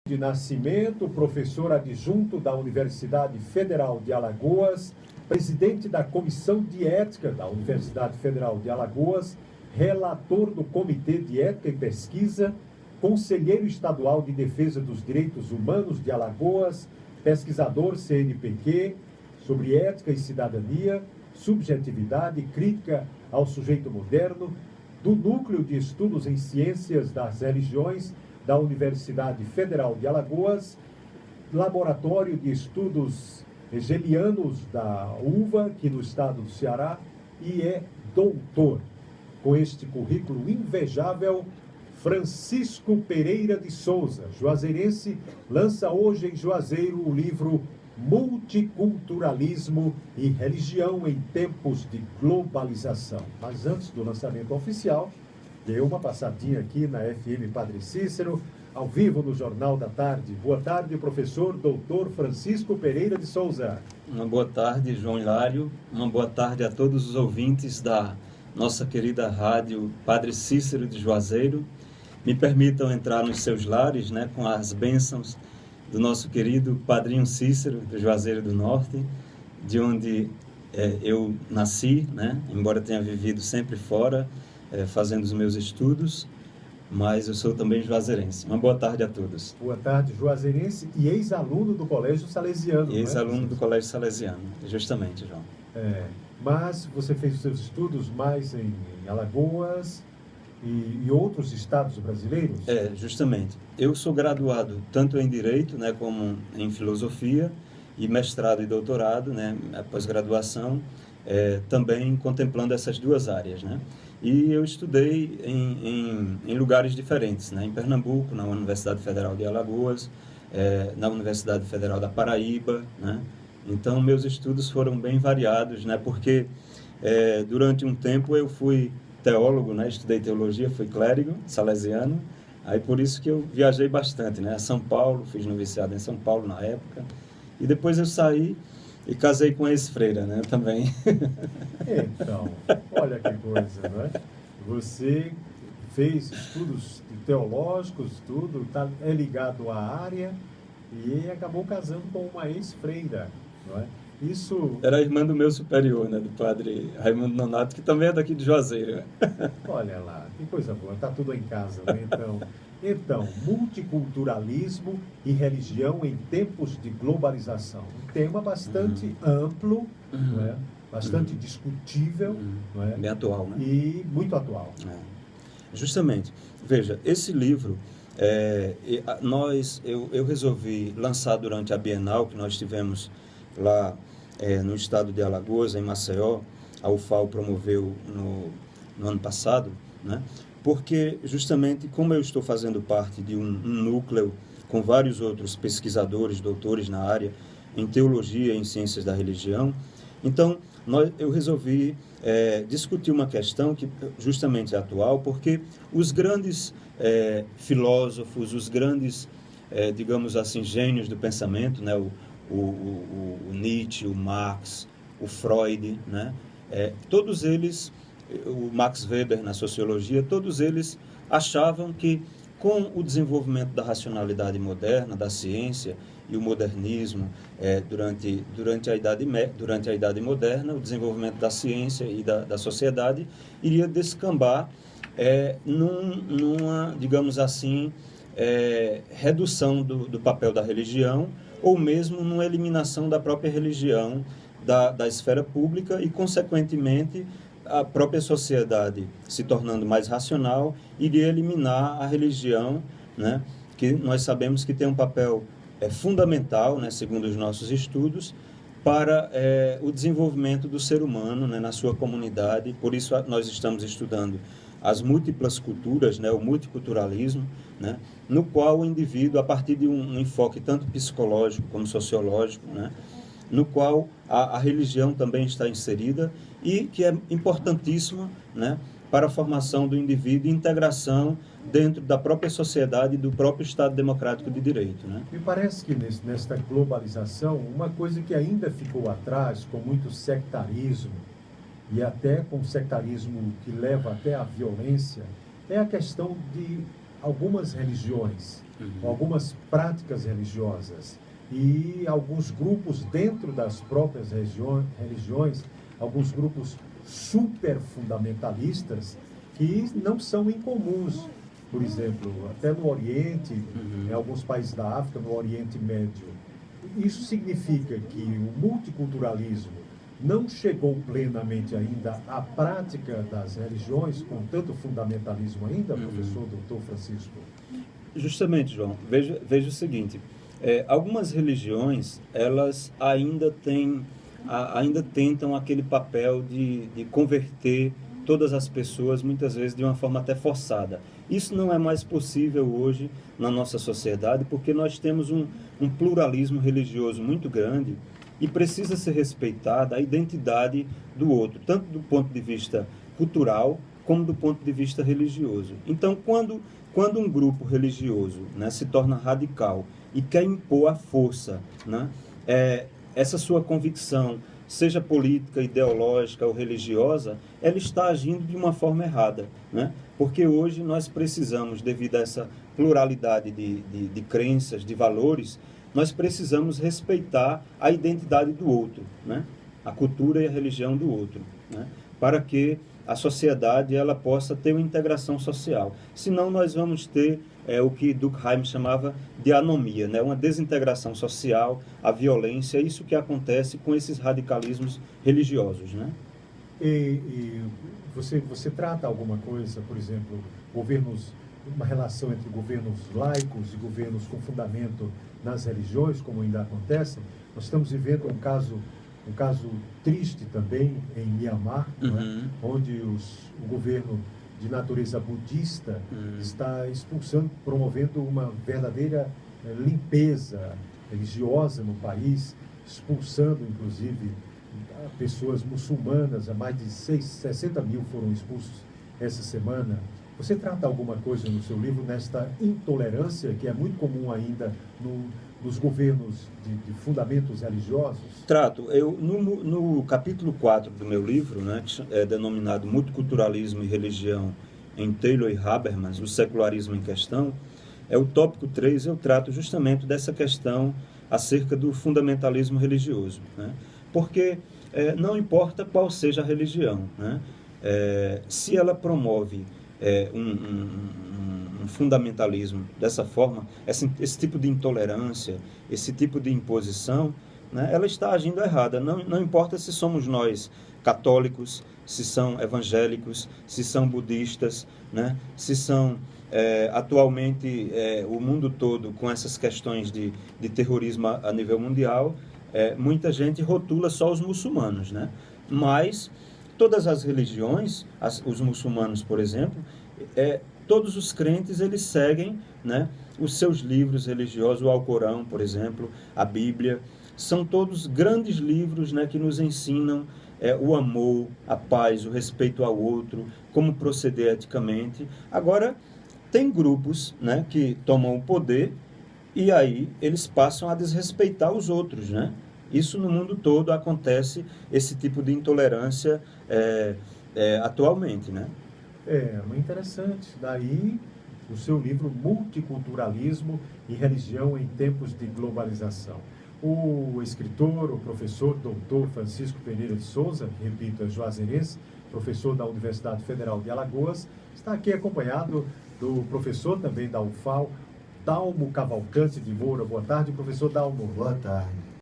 de Nascimento, professor adjunto da Universidade Federal de Alagoas, presidente da Comissão de Ética da Universidade Federal de Alagoas, relator do Comitê de Ética e Pesquisa, conselheiro estadual de Defesa dos Direitos Humanos de Alagoas, pesquisador CNPq sobre ética e cidadania, subjetividade e crítica ao sujeito moderno, do Núcleo de Estudos em Ciências das Religiões da Universidade Federal de Alagoas, Laboratório de Estudos Hegelianos da UVA, aqui no estado do Ceará, e é doutor. Com este currículo invejável, Francisco Pereira de Souza, juazeirense, lança hoje em Juazeiro o livro Multiculturalismo e Religião em Tempos de Globalização. Mas antes do lançamento oficial, deu uma passadinha aqui na FM Padre Cícero, ao vivo no Jornal da Tarde. Boa tarde, professor doutor Francisco Pereira de Souza. Uma boa tarde, João Hilário. Uma boa tarde a todos os ouvintes da nossa querida rádio Padre Cícero de Juazeiro. Me permitam entrar nos seus lares, com as bênçãos do nosso querido Padrinho Cícero, de Juazeiro do Norte, de onde eu nasci, embora tenha vivido sempre fora, fazendo os meus estudos, mas eu sou também juazeirense. Uma boa tarde a todos. Boa tarde, juazeirense e ex-aluno do Colégio Salesiano. Ex-aluno do Colégio Salesiano, justamente, João. Mas você fez os seus estudos mais em Alagoas e outros estados brasileiros? Justamente. Eu sou graduado tanto em Direito, como em Filosofia, e mestrado e doutorado, a pós-graduação, também contemplando essas duas áreas, E eu estudei em lugares diferentes, em Pernambuco, na Universidade Federal de Alagoas, na Universidade Federal da Paraíba, Então, meus estudos foram bem variados, porque durante um tempo eu fui teólogo, estudei teologia, fui clérigo salesiano, aí por isso que eu viajei bastante, a São Paulo, fiz noviciado em São Paulo na época, e depois eu saí e casei com a ex-freira, também. Então, olha que coisa, Você fez estudos teológicos, tudo, é ligado à área e acabou casando com uma ex-freira, Isso... Era a irmã do meu superior, do padre Raimundo Nonato, que também é daqui de Juazeiro. Olha lá, que coisa boa, tá tudo em casa, Então, multiculturalismo e religião em tempos de globalização. Um tema bastante amplo, bastante discutível, Bem atual, E muito atual. Justamente. Veja, esse livro, eu resolvi lançar durante a Bienal que nós tivemos lá no estado de Alagoas, em Maceió. A UFAL promoveu no ano passado, porque justamente como eu estou fazendo parte de um núcleo com vários outros pesquisadores, doutores na área, em teologia e em ciências da religião, então eu resolvi discutir uma questão que justamente é atual, porque os grandes filósofos, os grandes, digamos assim, gênios do pensamento, o Nietzsche, o Marx, o Freud, todos eles, o Max Weber na sociologia, todos eles achavam que com o desenvolvimento da racionalidade moderna, da ciência e o modernismo, durante a Idade Moderna, o desenvolvimento da ciência e da sociedade iria descambar numa, digamos assim, redução do papel da religião, ou mesmo numa eliminação da própria religião da esfera pública e, consequentemente, a própria sociedade se tornando mais racional, iria eliminar a religião, que nós sabemos que tem um papel fundamental, segundo os nossos estudos, para o desenvolvimento do ser humano, na sua comunidade. Por isso nós estamos estudando as múltiplas culturas, o multiculturalismo, no qual o indivíduo, a partir de um enfoque tanto psicológico como sociológico, no qual a religião também está inserida e que é importantíssima, para a formação do indivíduo e integração dentro da própria sociedade e do próprio Estado Democrático de Direito. Me parece que nesta globalização, uma coisa que ainda ficou atrás, com muito sectarismo, e até com sectarismo que leva até à violência, é a questão de algumas religiões algumas práticas religiosas e alguns grupos dentro das próprias religiões, alguns grupos super fundamentalistas que não são incomuns. Por exemplo, até no Oriente, em alguns países da África, no Oriente Médio. Isso significa que o multiculturalismo não chegou plenamente ainda à prática das religiões, com tanto fundamentalismo ainda, professor Dr. Francisco? Justamente, João. Veja o seguinte, algumas religiões, elas ainda tentam aquele papel de converter todas as pessoas, muitas vezes de uma forma até forçada. Isso não é mais possível hoje na nossa sociedade, porque nós temos um pluralismo religioso muito grande e precisa ser respeitada a identidade do outro, tanto do ponto de vista cultural, como do ponto de vista religioso. Então, quando um grupo religioso, né, se torna radical e quer impor à força, né, essa sua convicção, seja política, ideológica ou religiosa, ela está agindo de uma forma errada, né? Porque hoje nós precisamos, devido a essa pluralidade de crenças, de valores, nós precisamos respeitar a identidade do outro, né? A cultura e a religião do outro, né? Para que a sociedade ela possa ter uma integração social. Senão nós vamos ter o que Durkheim chamava de anomia, né? Uma desintegração social, a violência, isso que acontece com esses radicalismos religiosos, né? E você trata alguma coisa, por exemplo, uma relação entre governos laicos e governos com fundamento nas religiões, como ainda acontece? Nós estamos vivendo um caso triste também em Myanmar, não é? Onde o governo de natureza budista está expulsando, promovendo uma verdadeira limpeza religiosa no país, expulsando inclusive pessoas muçulmanas. Mais de 60 mil foram expulsos essa semana. Você trata alguma coisa no seu livro nesta intolerância que é muito comum ainda nos governos de fundamentos religiosos? Trato. No capítulo 4 do meu livro, né, que é denominado Multiculturalismo e Religião em Taylor e Habermas, o secularismo em questão, o tópico 3, eu trato justamente dessa questão acerca do fundamentalismo religioso, né? Porque não importa qual seja a religião, né? Se ela promove um fundamentalismo dessa forma, esse tipo de intolerância, esse tipo de imposição, né, ela está agindo errada. Não importa se somos nós católicos, se são evangélicos, se são budistas, né, se são atualmente o mundo todo com essas questões de terrorismo a nível mundial, muita gente rotula só os muçulmanos, né? Mas todas as religiões, os muçulmanos, por exemplo, todos os crentes, eles seguem, né, os seus livros religiosos, o Alcorão, por exemplo, a Bíblia, são todos grandes livros, né, que nos ensinam o amor, a paz, o respeito ao outro, como proceder eticamente. Agora, tem grupos, né, que tomam o poder e aí eles passam a desrespeitar os outros, né? Isso no mundo todo acontece, esse tipo de intolerância atualmente, né? Muito interessante. Daí o seu livro Multiculturalismo e Religião em Tempos de Globalização. O escritor, o professor Dr. Francisco Pereira de Souza, que, repito, é juazeirense, professor da Universidade Federal de Alagoas, está aqui acompanhado do professor também da UFAL, Dalmo Cavalcante de Moura. Boa tarde, professor Dalmo. Boa tarde.